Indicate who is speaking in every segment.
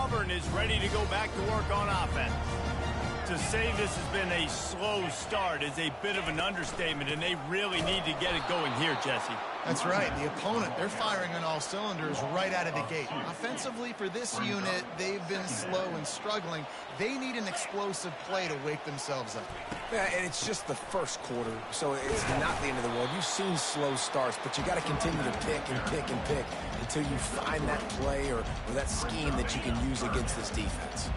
Speaker 1: Auburn is ready to go back to work on offense. To say this has been a slow start is a bit of an understatement, and they really need to get it going here, Jesse.
Speaker 2: That's right. The opponent, they're firing on all cylinders right out of the gate. Offensively, for this unit, they've been slow and struggling. They need an explosive play to wake themselves up.
Speaker 3: Yeah, and it's just the first quarter, so it's not the end of the world. You've seen slow starts, but you got to continue to pick and pick and pick until you find that play or that scheme that you can use against this defense.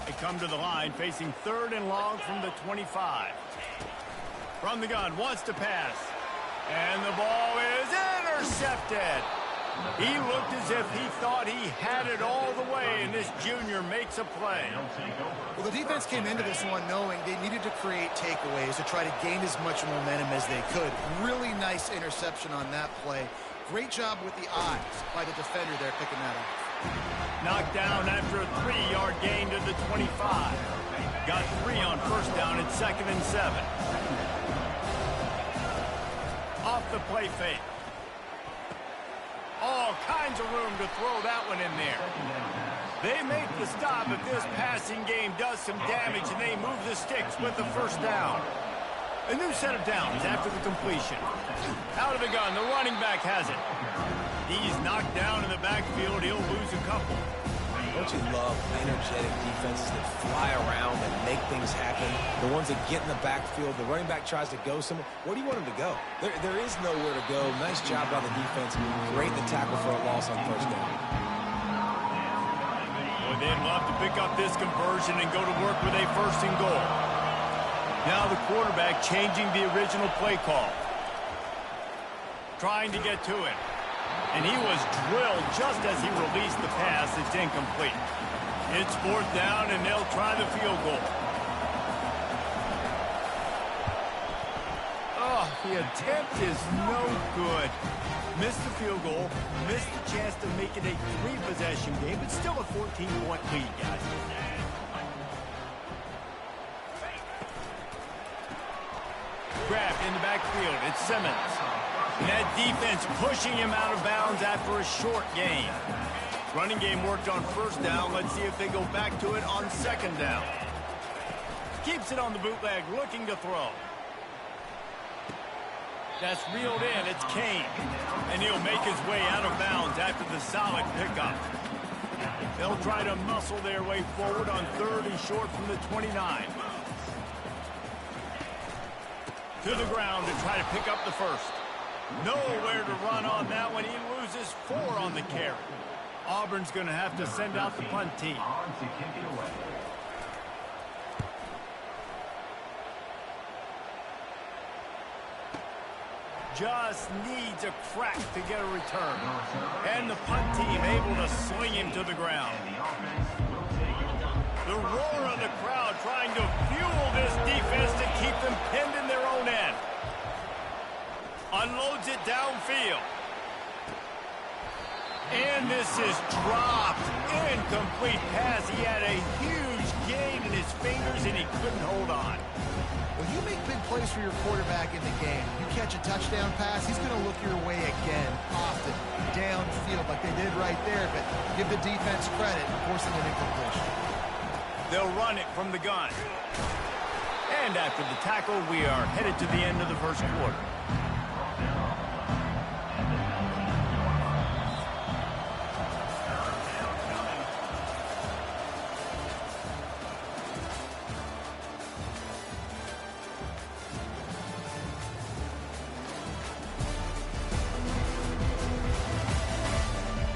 Speaker 1: They come to the line facing 3rd and long from the 25. From the gun, wants to pass. And the ball is intercepted. He looked as if he thought he had it all the way, and this junior makes a play.
Speaker 2: Well, the defense came into this one knowing they needed to create takeaways to try to gain as much momentum as they could. Really nice interception on that play. Great job with the eyes by the defender there picking that up.
Speaker 1: Knocked down after a 3-yard gain to the 25. Got 3 on first down at 2nd and 7. Off the play fake. All kinds of room to throw that one in there. They make the stop, but this passing game does some damage, and they move the sticks with the first down. A new set of downs after the completion. Out of the gun, the running back has it. He's knocked down in the backfield. He'll lose a couple.
Speaker 3: Don't you love energetic defenses that fly around and make things happen? The ones that get in the backfield, the running back tries to go somewhere. Where do you want him to go? There is nowhere to go. Nice job by the defense. Great the tackle for a loss on first down.
Speaker 1: Well, they'd love to pick up this conversion and go to work with a 1st and goal. Now the quarterback changing the original play call. Trying to get to it. And he was drilled just as he released the pass. It's incomplete. It's 4th down, and they'll try the field goal. Oh, the attempt is no good. Missed the field goal, missed the chance to make it a 3-possession game, but still a 14-point lead, guys. Grabbed in the backfield. It's Simmons. And that defense pushing him out of bounds after a short gain. Running game worked on first down. Let's see if they go back to it on 2nd down. Keeps it on the bootleg, looking to throw. That's reeled in. It's Kane. And he'll make his way out of bounds after the solid pickup. They'll try to muscle their way forward on 3rd and short from the 29. To the ground to try to pick up the first. Nowhere to run on that one. He loses 4 on the carry. Auburn's going to have to send out the punt team. Just needs a crack to get a return. And the punt team able to swing him to the ground. The roar of the crowd trying to fuel this defense to keep them pinned in their own end. Unloads it downfield. And this is dropped. Incomplete pass. He had a huge gain in his fingers, and he couldn't hold on.
Speaker 2: When you make big plays for your quarterback in the game, you catch a touchdown pass, he's going to look your way again, often, downfield like they did right there, but give the defense credit, forcing an incompletion.
Speaker 1: They'll run it from the gun. And after the tackle, we are headed to the end of the first quarter.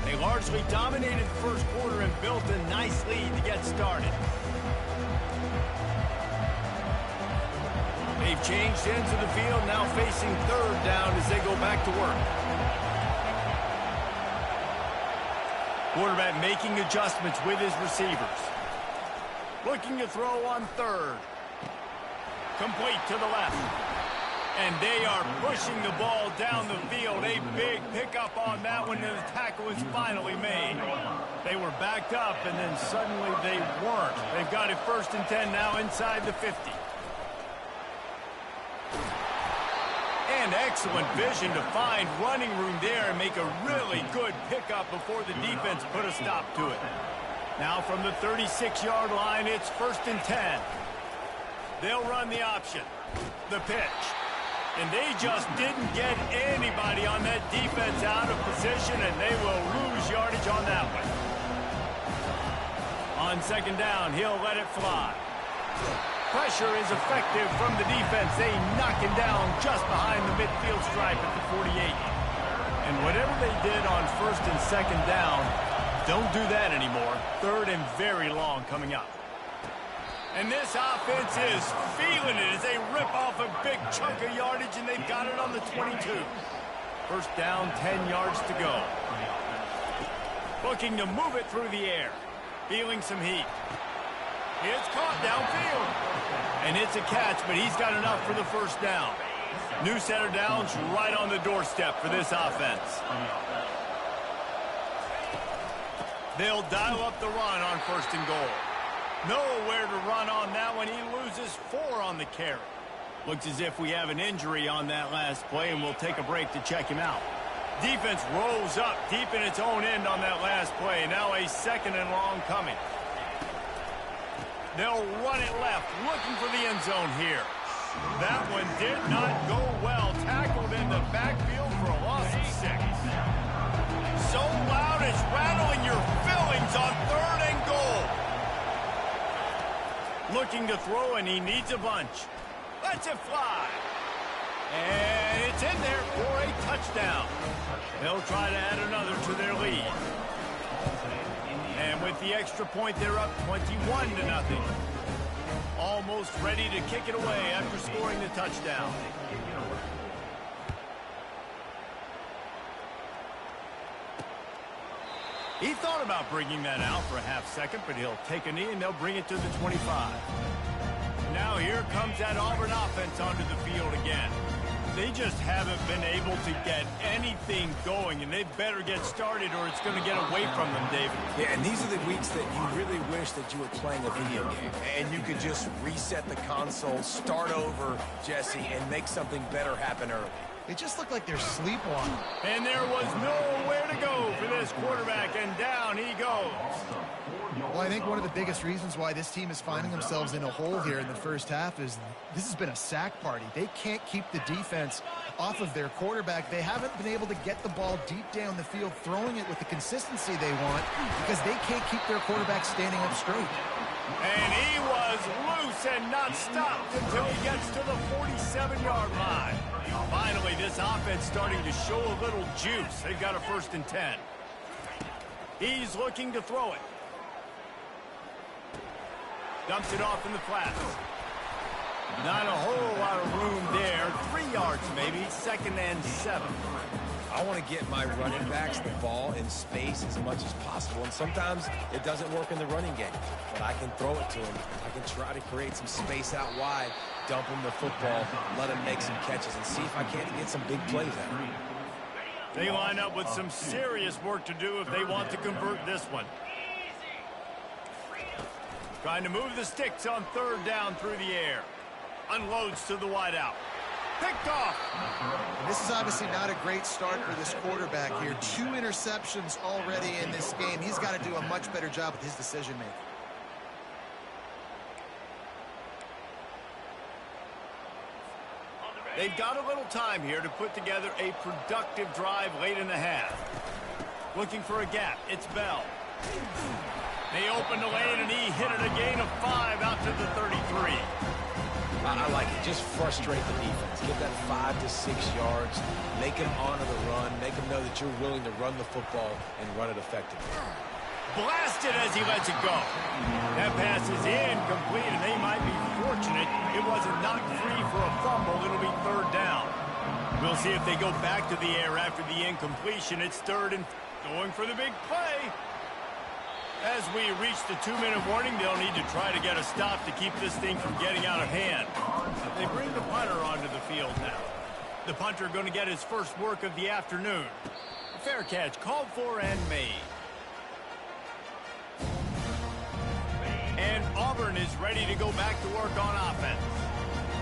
Speaker 1: They largely dominated the first quarter and built a nice lead to get started. They've changed ends of the field, now facing 3rd down as they go back to work. Quarterback making adjustments with his receivers. Looking to throw on 3rd. Complete to the left. And they are pushing the ball down the field. A big pickup on that one, and the tackle is finally made. They were backed up, and then suddenly they weren't. They've got it 1st and 10 now inside the 50. And excellent vision to find running room there and make a really good pickup before the defense put a stop to it. Now from the 36-yard line, it's 1st and 10. They'll run the option. The pitch. And they just didn't get anybody on that defense out of position, and they will lose yardage on that one. On 2nd down, he'll let it fly. Pressure is effective from the defense. They knock him down just behind the midfield stripe at the 48. And whatever they did on 1st and 2nd down, don't do that anymore. 3rd and very long coming up. And this offense is feeling it as they rip off a big chunk of yardage, and they've got it on the 22. 1st down, 10 yards to go. Looking to move it through the air. Feeling some heat. It's caught downfield. And it's a catch, but he's got enough for the 1st down. New set of downs right on the doorstep for this offense. They'll dial up the run on 1st and goal. Nowhere to run on that one. He loses 4 on the carry. Looks as if we have an injury on that last play, and we'll take a break to check him out. Defense rolls up deep in its own end on that last play. Now a 2nd and long coming. They'll run it left, looking for the end zone here. That one did not go well. Tackled in the backfield for a loss of 6. So loud it's rattling your fillings on 3rd and goal. Looking to throw, and he needs a bunch. Lets it fly. And it's in there for a touchdown. They'll try to add another to their lead. And with the extra point, they're up 21-0. Almost ready to kick it away after scoring the touchdown. He thought about bringing that out for a half-second, but he'll take a knee, and they'll bring it to the 25. Now here comes that Auburn offense onto the field again. They just haven't been able to get anything going, and they better get started or it's going to get away from them, David.
Speaker 3: Yeah, and these are the weeks that you really wish that you were playing a video game, and you could just reset the console, start over, Jesse, and make something better happen early.
Speaker 2: They just look like they're sleepwalking.
Speaker 1: And there was nowhere to go for this quarterback, and down he goes.
Speaker 2: Well, I think one of the biggest reasons why this team is finding themselves in a hole here in the first half is this has been a sack party. They can't keep the defense off of their quarterback. They haven't been able to get the ball deep down the field, throwing it with the consistency they want because they can't keep their quarterback standing up straight.
Speaker 1: And he was loose and not stopped until he gets to the 47-yard line. Finally, this offense starting to show a little juice. They've got a 1st and 10. He's looking to throw it. Dumps it off in the flats. Not a whole lot of room there. 3 yards maybe. 2nd and 7.
Speaker 3: I want to get my running backs the ball in space as much as possible, and sometimes it doesn't work in the running game, but I can throw it to him. I can try to create some space out wide, dump him the football, let him make some catches, and see if I can't get some big plays out of him.
Speaker 1: They line up with some serious work to do if they want to convert this one. Trying to move the sticks on 3rd down through the air. Unloads to the wideout. Picked off.
Speaker 2: And this is obviously not a great start for this quarterback here. 2 interceptions already in this game. He's got to do a much better job with his decision-making.
Speaker 1: They've got a little time here to put together a productive drive late in the half. Looking for a gap. It's Bell. They opened the lane, and he hit it a gain of 5 out to the 33.
Speaker 3: I like it. Just frustrate the defense. Give that 5 to 6 yards. Make them honor the run. Make them know that you're willing to run the football and run it effectively.
Speaker 1: Blasted as he lets it go. That pass is incomplete, and they might be fortunate it wasn't knocked free for a fumble. It'll be 3rd down. We'll see if they go back to the air after the incompletion. It's 3rd and going for the big play. As we reach the 2-minute warning, they'll need to try to get a stop to keep this thing from getting out of hand. They bring the punter onto the field now. The punter going to get his first work of the afternoon. Fair catch called for and made. And Auburn is ready to go back to work on offense.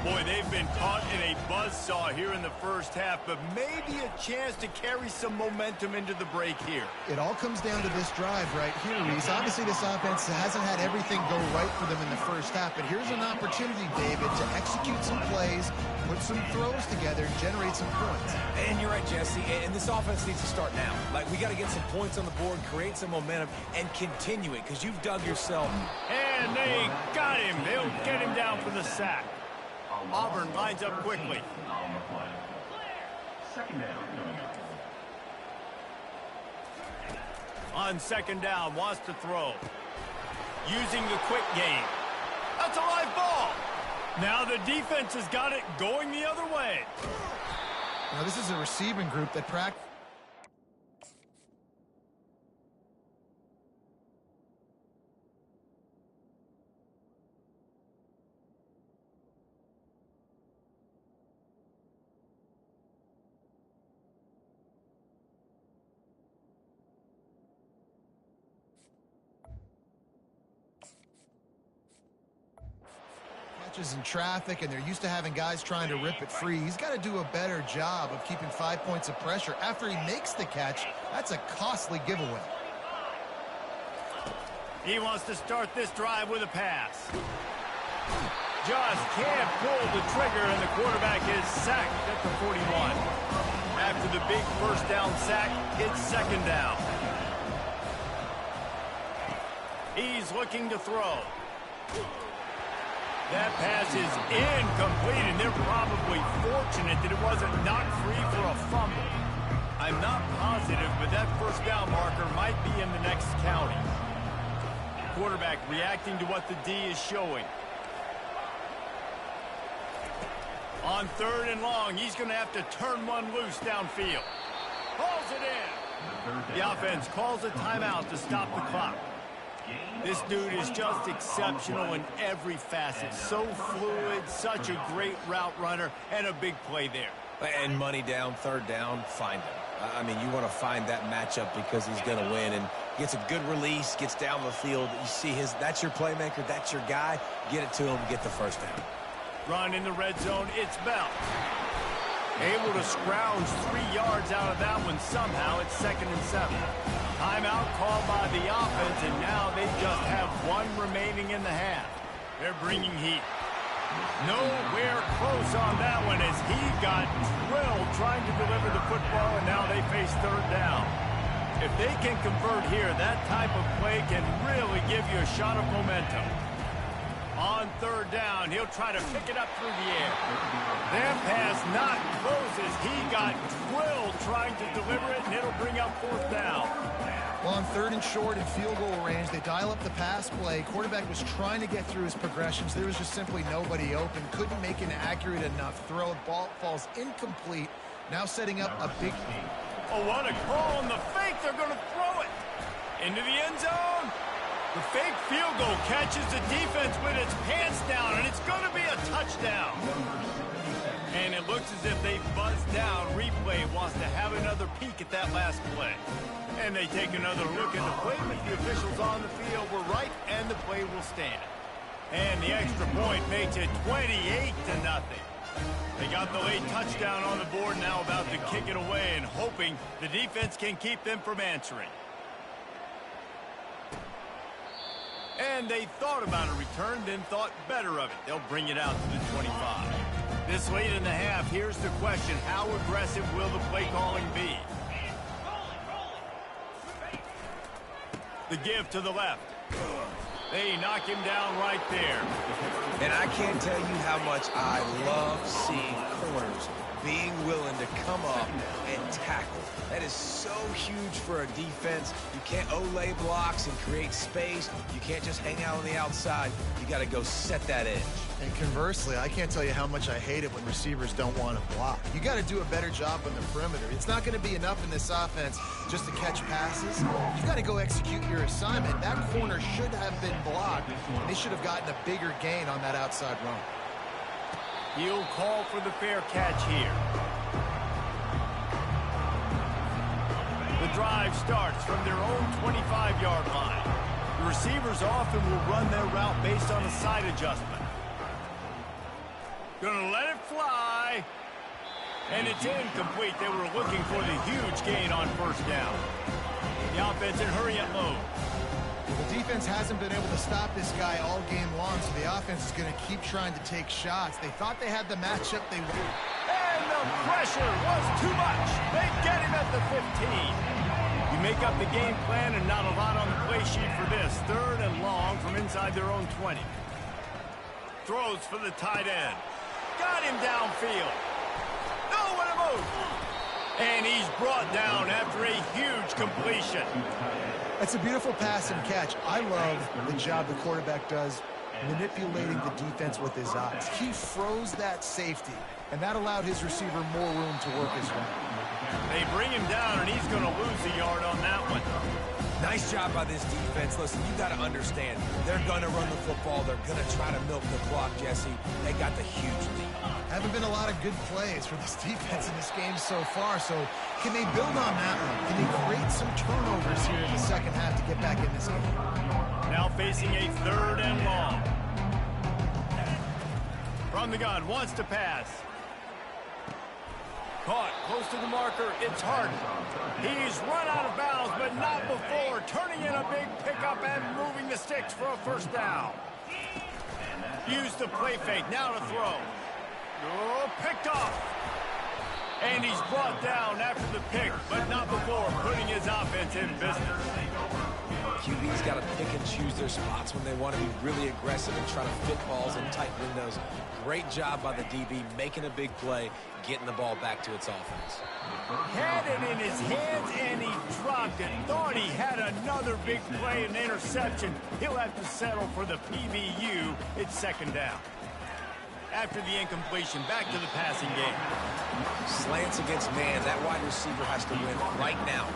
Speaker 1: Boy, they've been caught in a buzzsaw here in the first half, but maybe a chance to carry some momentum into the break here.
Speaker 2: It all comes down to this drive right here, Reese. Obviously, this offense hasn't had everything go right for them in the first half, but here's an opportunity, David, to execute some plays, put some throws together, and generate some points.
Speaker 3: And you're right, Jesse, and this offense needs to start now. Like, we got to get some points on the board, create some momentum, and continue it, because you've dug yourself.
Speaker 1: And they got him. They'll get him down for the sack. Auburn lines up quickly. On second down, wants to throw. Using the quick game. That's a live ball. Now the defense has got it going the other way.
Speaker 2: Now this is a receiving group that practice. In traffic, and they're used to having guys trying to rip it free. He's got to do a better job of keeping 5 points of pressure. After he makes the catch, that's a costly giveaway.
Speaker 1: He wants to start this drive with a pass. Just can't pull the trigger, and the quarterback is sacked at the 41. After the big first down sack, it's second down. He's looking to throw. That pass is incomplete, and they're probably fortunate that it wasn't knocked free for a fumble. I'm not positive, but that first down marker might be in the next county. Quarterback reacting to what the D is showing. On third and long, he's going to have to turn one loose downfield. Calls it in. The offense calls a timeout to stop the clock. This dude is just exceptional in every facet. So fluid, such a great route runner, and a big play there.
Speaker 3: And money down, third down, find him. I mean, you want to find that matchup because he's going to win, and gets a good release, gets down the field. You see that's your playmaker, that's your guy. Get it to him, get the first down.
Speaker 1: Run in the red zone, it's Bell. Able to scrounge 3 yards out of that one somehow. It's 2nd and 7. Timeout called by the offense, and now they just have one remaining in the half. They're bringing heat. Nowhere close on that one as he got drilled trying to deliver the football, and now they face third down. If they can convert here, that type of play can really give you a shot of momentum. On third down, he'll try to pick it up through the air. That pass not close as he got drilled trying to deliver it, and it'll bring up fourth down.
Speaker 2: Well, on third and short and field goal range, they dial up the pass play. Quarterback was trying to get through his progressions. There was just simply nobody open. Couldn't make an accurate enough throw. Ball falls incomplete. Now setting up a big...
Speaker 1: Oh, what a call on the fake. They're going to throw it into the end zone. The fake field goal catches the defense with its pants down, and it's going to be a touchdown. And it looks as if they buzzed down. Replay wants to have another peek at that last play. And they take another look at the play, but the officials on the field were right, and the play will stand. And the extra point makes it 28-0. They got the late touchdown on the board, now about to kick it away and hoping the defense can keep them from answering. And they thought about a return, then thought better of it. They'll bring it out to the 25. This late in the half, here's the question. How aggressive will the play calling be? The give to the left. They knock him down right there.
Speaker 3: And I can't tell you how much I love seeing corners being willing to come up and tackle. That is so huge for a defense. You can't olay blocks and create space. You can't just hang out on the outside. You got to go set that edge.
Speaker 2: And conversely, I can't tell you how much I hate it when receivers don't want to block. You got to do a better job on the perimeter. It's not going to be enough in this offense just to catch passes. You got to go execute your assignment. That corner should have been blocked. They should have gotten a bigger gain on that outside run.
Speaker 1: He'll call for the fair catch here. The drive starts from their own 25-yard line. The receivers often will run their route based on a side adjustment. Gonna let it fly. And it's incomplete. They were looking for the huge gain on first down. The offense in hurry-up mode.
Speaker 2: The defense hasn't been able to stop this guy all game long, so the offense is going to keep trying to take shots. They thought they had the matchup they wanted.
Speaker 1: And the pressure was too much. They get him at the 15. You make up the game plan and not a lot on the play sheet for this. 3rd and long from inside their own 20. Throws for the tight end. Got him downfield. Nowhere to move. And he's brought down after a huge completion.
Speaker 2: That's a beautiful pass and catch. I love the job the quarterback does manipulating the defense with his eyes. He froze that safety, and that allowed his receiver more room to work his way.
Speaker 1: They bring him down, and he's going to lose a yard on that one.
Speaker 3: Nice job by this defense. Listen, you got to understand, they're going to run the football. They're going to try to milk the clock, Jesse. They got the huge lead.
Speaker 2: Haven't been a lot of good plays for this defense in this game so far, so can they build on that one? Can they create some turnovers here in the second half to get back in this game?
Speaker 1: Now facing a 3rd and long. From the gun, wants to pass. Caught close to the marker. It's Hart. He's run out of bounds, but not before turning in a big pickup and moving the sticks for a first down. Use the play fake. Now to throw. Oh, picked off. And he's brought down after the pick, but not before putting his offense in business.
Speaker 3: QB's got to pick and choose their spots when they want to be really aggressive and try to fit balls in tight windows. Great job by the DB making a big play, getting the ball back to its offense.
Speaker 1: Had it in his hands, and he dropped it. Thought he had another big play and interception. He'll have to settle for the PBU. It's 2nd down. After the incompletion, back to the passing game.
Speaker 3: Slants against man. That wide receiver has to win right now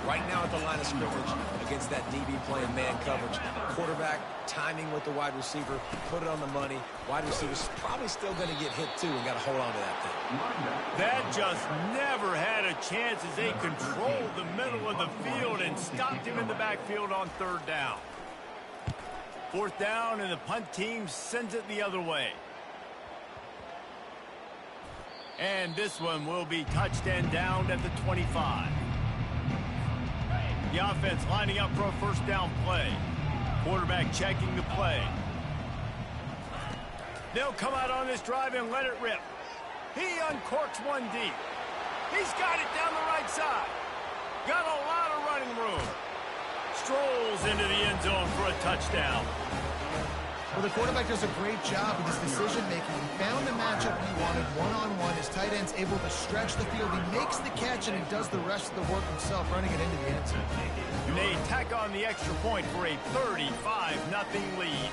Speaker 3: at the line of scrimmage against that DB playing man coverage. Quarterback timing with the wide receiver, put it on the money. Wide receiver's probably still going to get hit too and got to hold on to that thing.
Speaker 1: That just never had a chance as they controlled the middle of the field and stopped him in the backfield on 3rd down. 4th down, and the punt team sends it the other way. And this one will be touched and downed at the 25. The offense lining up for a first down play. Quarterback checking the play. They'll come out on this drive and let it rip. He uncorks one deep. He's got it down the right side. Got a lot of running room. Strolls into the end zone for a touchdown.
Speaker 2: Well, the quarterback does a great job with his decision-making. He found the matchup he wanted one-on-one. His tight end's able to stretch the field. He makes the catch, and he does the rest of the work himself, running it into the end zone.
Speaker 1: They tack on the extra point for a 35-0 lead.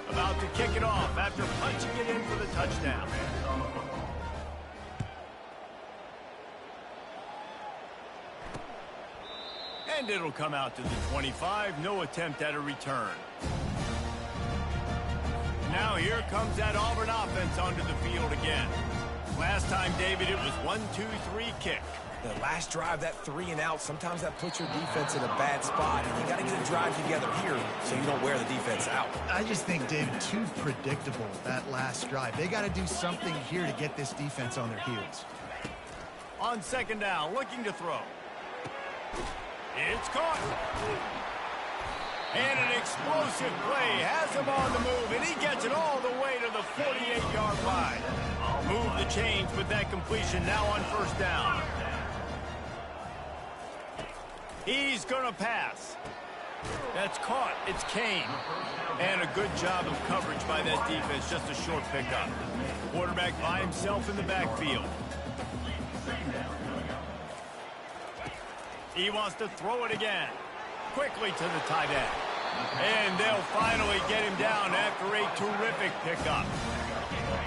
Speaker 1: About to kick it off after punching it in for the touchdown. And it'll come out to the 25. No attempt at a return. Now here comes that Auburn offense onto the field again. Last time, David, it was 1-2-3 kick.
Speaker 3: The last drive, that 3 and out, sometimes that puts your defense in a bad spot, and you got to get a drive together here so you don't wear the defense out.
Speaker 2: I just think, David, too predictable, that last drive. They got to do something here to get this defense on their heels.
Speaker 1: On 2nd down, looking to throw. It's caught. And an explosive play has him on the move, and he gets it all the way to the 48-yard line. Move the chains with that completion now on 1st down. He's going to pass. That's caught. It's Kane. And a good job of coverage by that defense. Just a short pickup. Quarterback by himself in the backfield. He wants to throw it again. Quickly to the tight end. And they'll finally get him down after a terrific pickup.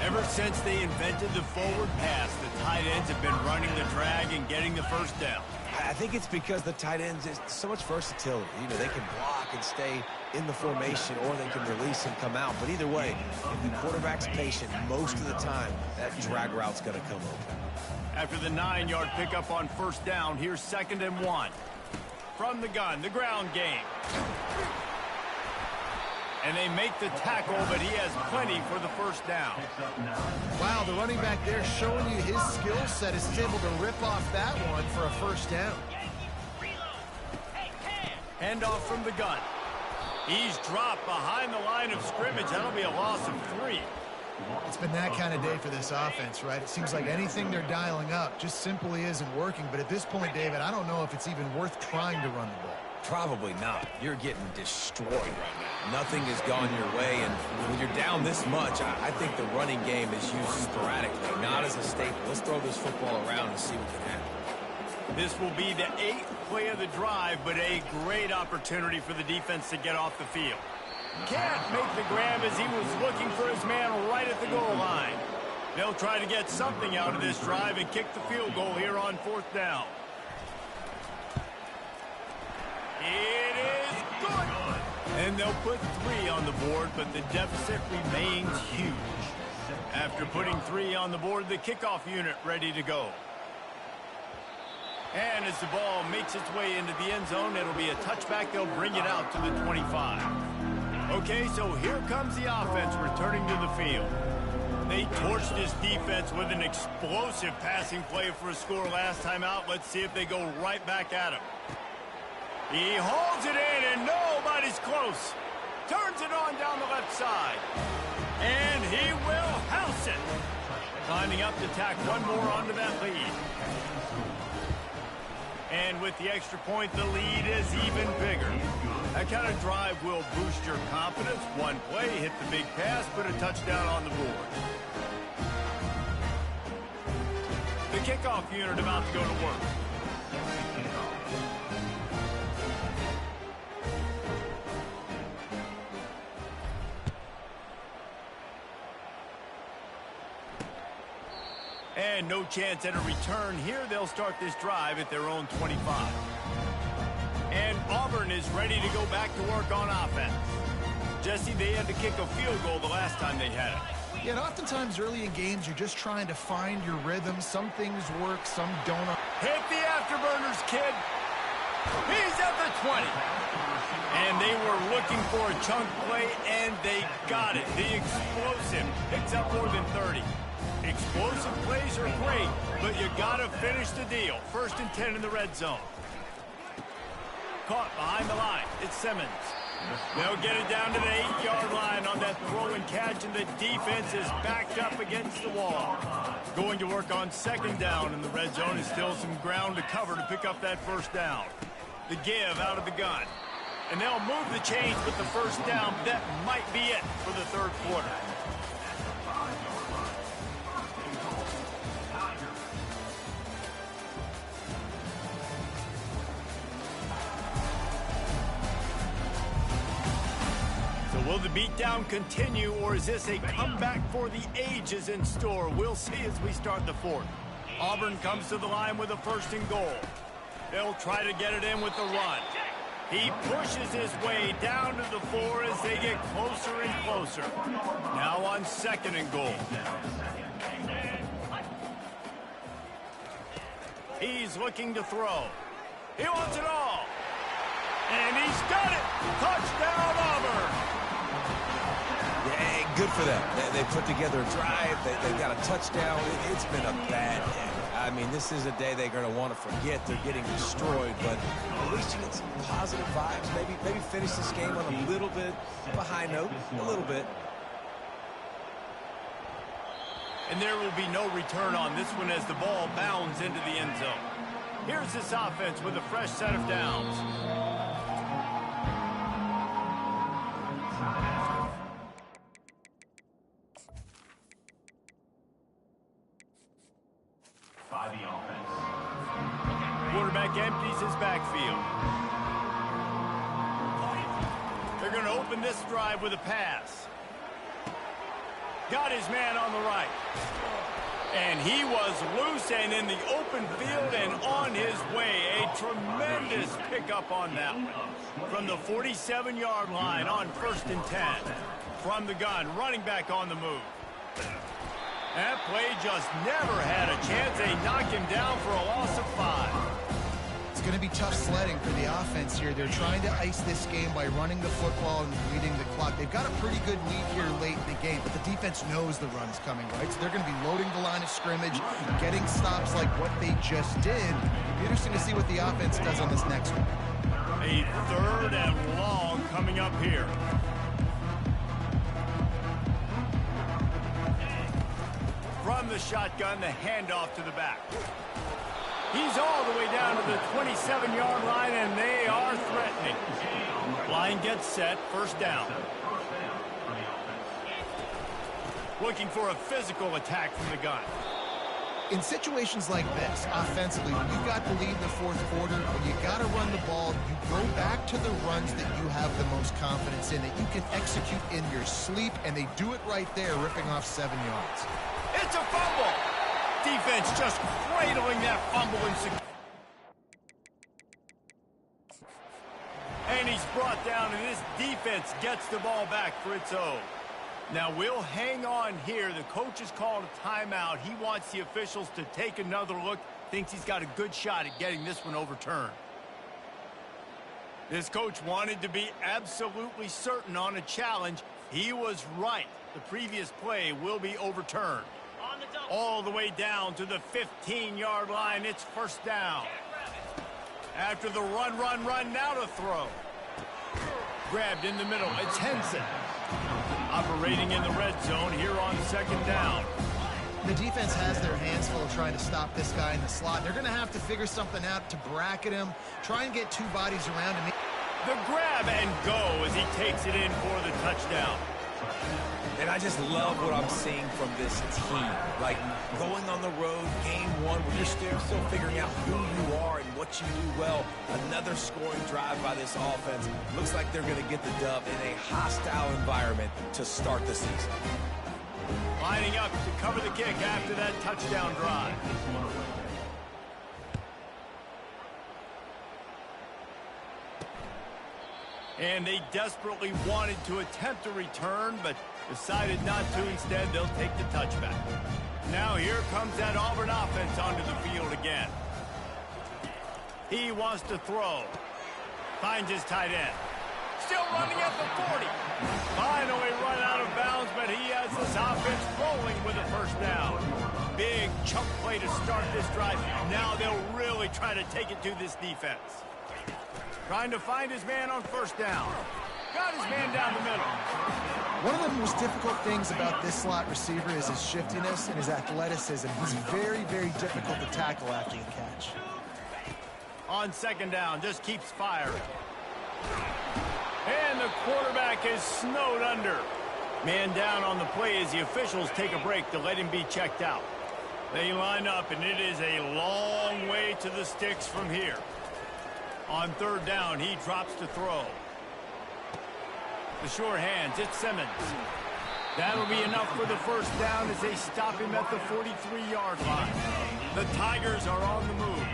Speaker 1: Ever since they invented the forward pass, the tight ends have been running the drag and getting the first down.
Speaker 3: I think it's because the tight ends is so much versatility. You know, they can block and stay in the formation, or they can release and come out. But either way, if the quarterback's patient most of the time, that drag route's going to come open.
Speaker 1: After the 9-yard pickup on first down, here's 2nd and 1. From the gun, the ground game. And they make the tackle, but he has plenty for the first down.
Speaker 2: Wow, the running back there showing you his skill set is able to rip off that one for a first down.
Speaker 1: Handoff from the gun. He's dropped behind the line of scrimmage. That'll be a loss of 3.
Speaker 2: It's been that kind of day for this offense, right? It seems like anything they're dialing up just simply isn't working. But at this point, David, I don't know if it's even worth trying to run the ball.
Speaker 3: Probably not. You're getting destroyed right now. Nothing has gone your way, and when you're down this much, I think the running game is used sporadically, not as a staple. Let's throw this football around and see what can happen.
Speaker 1: This will be the 8th play of the drive, but a great opportunity for the defense to get off the field. Can't make the grab as he was looking for his man right at the goal line. They'll try to get something out of this drive and kick the field goal here on 4th down. It is good. And they'll put 3 on the board, but the deficit remains huge. After putting 3 on the board, the kickoff unit ready to go. And as the ball makes its way into the end zone, it'll be a touchback. They'll bring it out to the 25. Okay, so here comes the offense returning to the field. They torched this defense with an explosive passing play for a score last time out. Let's see if they go right back at him. He holds it in, and nobody's close. Turns it on down the left side. And he will house it. Lining up to tack one more onto that lead. And with the extra point, the lead is even bigger. That kind of drive will boost your confidence. One play, hit the big pass, put a touchdown on the board. The kickoff unit about to go to work. And no chance at a return here. They'll start this drive at their own 25. And Auburn is ready to go back to work on offense. Jesse, they had to kick a field goal the last time they had it.
Speaker 2: Yeah, and oftentimes early in games, you're just trying to find your rhythm. Some things work, some don't.
Speaker 1: Hit the afterburners, kid. He's at the 20. And they were looking for a chunk play, and they got it. The explosive picks up more than 30. Explosive plays are great, but you got to finish the deal. 1st and 10 in the red zone. Caught behind the line. It's Simmons. They'll get it down to the 8-yard line on that throw and catch, and the defense is backed up against the wall. Going to work on 2nd down in the red zone is still some ground to cover to pick up that first down. The give out of the gun. And they'll move the chains with the first down. That might be it for the 3rd quarter. Will the beatdown continue, or is this a comeback for the ages in store? We'll see as we start the 4th. Auburn comes to the line with a 1st and goal. They'll try to get it in with the run. He pushes his way down to the 4 as they get closer and closer. Now on 2nd and goal. He's looking to throw. He wants it all. And he's got it. Touchdown, Auburn.
Speaker 3: Yeah, good for them. They put together a drive. They got a touchdown. It's been a bad day. I mean, this is a day they're going to want to forget. They're getting destroyed, but at least you get some positive vibes. Maybe finish this game on a little bit of a high note, a little bit.
Speaker 1: And there will be no return on this one as the ball bounds into the end zone. Here's this offense with a fresh set of downs. Quarterback empties his backfield. They're going to open this drive with a pass. Got his man on the right. And he was loose and in the open field and on his way. A tremendous pickup on that one. From the 47-yard line on 1st and 10. From the gun, running back on the move. That play just never had a chance. They knock him down for a loss of 5.
Speaker 2: It's going to be tough sledding for the offense here. They're trying to ice this game by running the football and leading the clock. They've got a pretty good lead here late in the game, but the defense knows the run's coming, right? So they're going to be loading the line of scrimmage, getting stops like what they just did. It'll be interesting to see what the offense does on this next one.
Speaker 1: A 3rd and long coming up here. From the shotgun, the handoff to the back. He's all the way down to the 27-yard line, and they are threatening. Line gets set, 1st down. Looking for a physical attack from the gun.
Speaker 2: In situations like this, offensively, when you've got the lead in the 4th quarter, when you got to run the ball, you go back to the runs that you have the most confidence in, that you can execute in your sleep, and they do it right there, ripping off 7 yards.
Speaker 1: It's a fumble. Defense just cradling that fumble and he's brought down, and this defense gets the ball back for its own. Now we'll hang on here. The coach has called a timeout. He wants the officials to take another look. Thinks he's got a good shot at getting this one overturned. This coach wanted to be absolutely certain on a challenge. He was right. The previous play will be overturned. All the way down to the 15-yard line. It's 1st down. After the run, now to throw. Grabbed in the middle. It's Henson. Operating in the red zone here on 2nd down.
Speaker 2: The defense has their hands full trying to stop this guy in the slot. They're going to have to figure something out to bracket him, try and get 2 bodies around him.
Speaker 1: The grab and go as he takes it in for the touchdown.
Speaker 3: And I just love what I'm seeing from this team. Like, going on the road, game 1, where you're still figuring out who you are and what you do well. Another scoring drive by this offense. Looks like they're going to get the dub in a hostile environment to start the season.
Speaker 1: Lining up to cover the kick after that touchdown drive. And they desperately wanted to attempt a return, but decided not to. Instead, they'll take the touchback. Now here comes that Auburn offense onto the field again. He wants to throw. Finds his tight end. Still running at the 40. Finally run out of bounds, but he has this offense rolling with a 1st down. Big chunk play to start this drive. Now they'll really try to take it to this defense. Trying to find his man on 1st down. Got his man down the middle.
Speaker 2: One of the most difficult things about this slot receiver is his shiftiness and his athleticism. He's very, very difficult to tackle after the catch.
Speaker 1: On 2nd down, just keeps firing. And the quarterback is snowed under. Man down on the play as the officials take a break to let him be checked out. They line up, and it is a long way to the sticks from here. On 3rd down, he drops to throw. The sure hands, it's Simmons. That'll be enough for the 1st down as they stop him at the 43-yard line. The Tigers are on the move.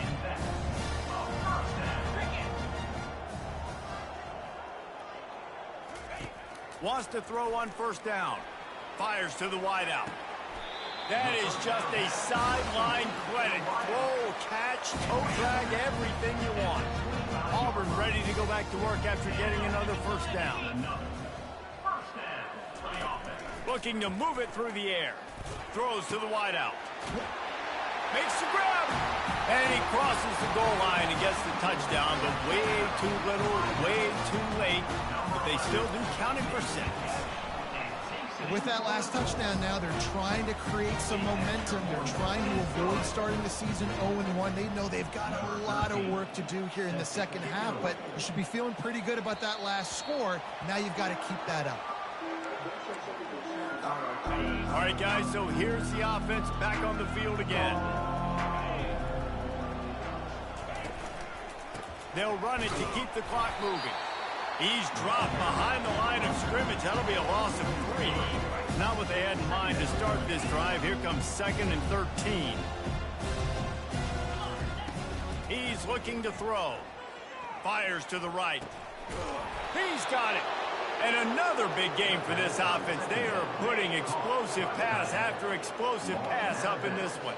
Speaker 1: Wants to throw on 1st down. Fires to the wideout. That is just a sideline credit. Throw, catch, toe drag, everything you want. Auburn ready to go back to work after getting another 1st down. Looking to move it through the air. Throws to the wideout. Makes the grab. And he crosses the goal line and gets the touchdown, but way too little, way too late. But they still do count him for 6.
Speaker 2: With that last touchdown now, they're trying to create some momentum. They're trying to avoid starting the season 0-1. They know they've got a lot of work to do here in the 2nd half, but you should be feeling pretty good about that last score. Now you've got to keep that up.
Speaker 1: All right, guys, so here's the offense back on the field again. They'll run it to keep the clock moving. He's dropped behind the line of scrimmage. That'll be a loss of 3. Not what they had in mind to start this drive. Here comes 2nd and 13. He's looking to throw. Fires to the right. He's got it. And another big game for this offense. They are putting explosive pass after explosive pass up in this one.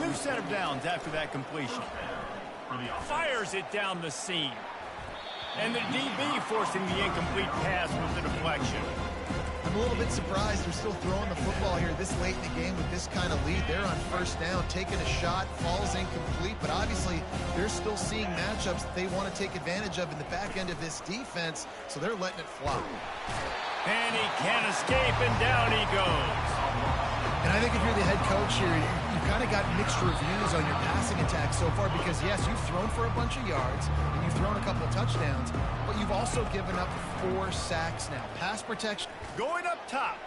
Speaker 1: New set of downs after that completion. Fires it down the seam. And the DB forcing the incomplete pass with the deflection.
Speaker 2: I'm a little bit surprised they're still throwing the football here this late in the game with this kind of lead. They're on first down, taking a shot, falls incomplete, but obviously they're still seeing matchups that they want to take advantage of in the back end of this defense, so they're letting it fly.
Speaker 1: And he can't escape, and down he goes.
Speaker 2: And I think if you're the head coach here, you've kind of got mixed reviews on your passing attack so far because, yes, you've thrown for a bunch of yards and you've thrown a couple of touchdowns, but you've also given up 4 sacks now. Pass protection.
Speaker 1: Going up top.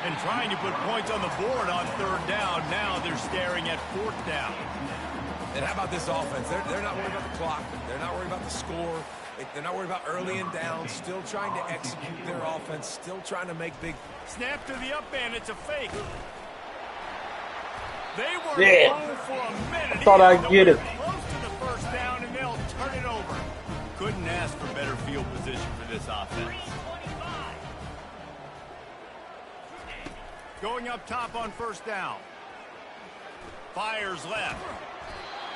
Speaker 1: And trying to put points on the board on 3rd down. Now they're staring at 4th down.
Speaker 3: And how about this offense? They're not worried about the clock. They're not worried about the score. They're not worried about early and down. Still trying to execute their offense. Still trying to make big.
Speaker 1: Snap to the up band. It's a fake. They were alone for a minute.
Speaker 4: Thought I'd get it.
Speaker 1: Close to the 1st down, and they'll turn it over. Couldn't ask for better field position for this offense. Going up top on 1st down. Fires left.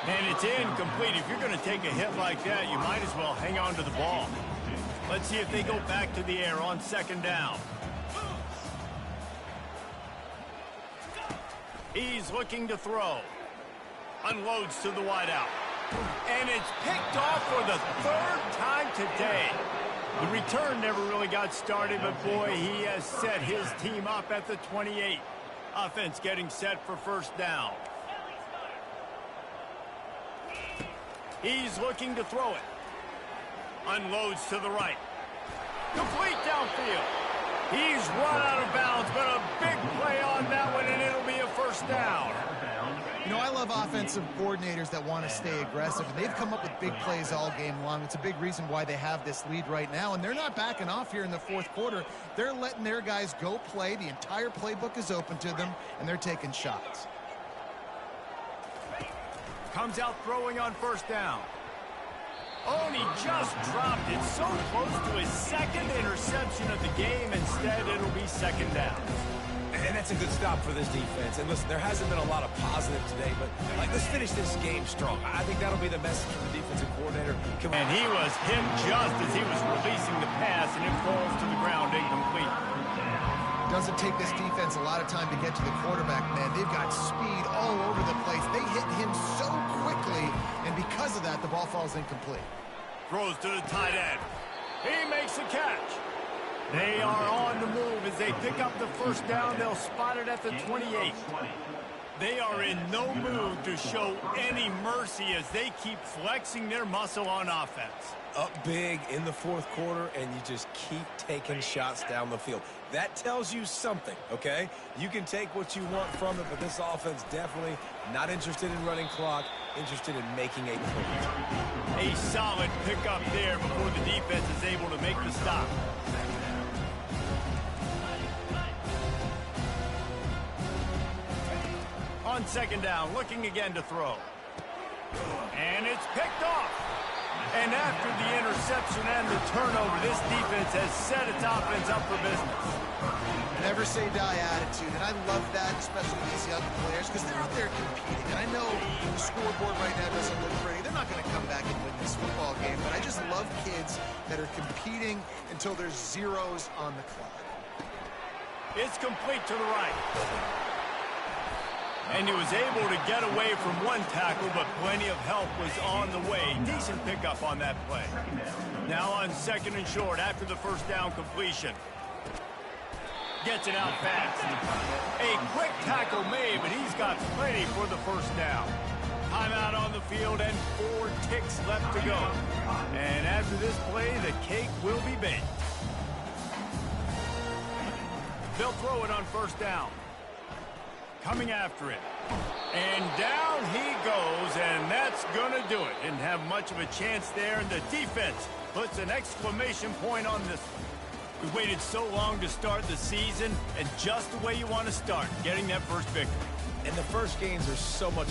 Speaker 1: And it's incomplete. If you're going to take a hit like that, you might as well hang on to the ball. Let's see if they go back to the air on 2nd down. He's looking to throw. Unloads to the wideout. And it's picked off for the 3rd time today. The return never really got started, but boy, he has set his team up at the 28. Offense getting set for 1st down. He's looking to throw it. Unloads to the right. Complete downfield. He's run out of bounds, but a big play on that one, and it'll be a 1st down.
Speaker 2: You know, I love offensive coordinators that want to stay aggressive, and they've come up with big plays all game long. It's a big reason why they have this lead right now, and they're not backing off here in the 4th quarter. They're letting their guys go play. The entire playbook is open to them, and they're taking shots.
Speaker 1: Comes out throwing on 1st down. Oh, and he just dropped it so close to his 2nd interception of the game. Instead, it'll be 2nd down.
Speaker 3: And that's a good stop for this defense. And listen, there hasn't been a lot of positive today, but let's finish this game strong. I think that'll be the message from the defensive coordinator.
Speaker 1: And he was hit just as he was releasing the pass, and it falls to the ground incomplete.
Speaker 2: Doesn't take this defense a lot of time to get to the quarterback, man. They've got speed all over the place. They hit him so quickly, and because of that, the ball falls incomplete.
Speaker 1: Throws to the tight end. He makes the catch. They are on the move as they pick up the 1st down. They'll spot it at the 28. They are in no mood to show any mercy as they keep flexing their muscle on offense.
Speaker 3: Up big in the 4th quarter, and you just keep taking shots down the field. That tells you something, okay? You can take what you want from it, but this offense definitely not interested in running clock, interested in making a point.
Speaker 1: A solid pickup there before the defense is able to make the stop. On 2nd down, looking again to throw. And it's picked off. And after the interception and the turnover, this defense has set its offense up for business.
Speaker 2: Never say die attitude, and I love that, especially these young players, because they're out there competing. And I know the scoreboard right now doesn't look pretty. They're not going to come back and win this football game, but I just love kids that are competing until there's zeros on the clock.
Speaker 1: It's complete to the right. And he was able to get away from one tackle, but plenty of help was on the way. Decent pickup on that play. Now on 2nd and short after the 1st down completion. Gets it out fast. A quick tackle made, but he's got plenty for the 1st down. Timeout on the field and 4 ticks left to go. And after this play, the cake will be baked. They'll throw it on 1st down. coming after it. And down he goes, and that's going to do it. Didn't have much of a chance there, and the defense puts an exclamation point on this one. We waited so long to start the season, and just the way you want to start, getting that first victory.
Speaker 3: And the first games are so much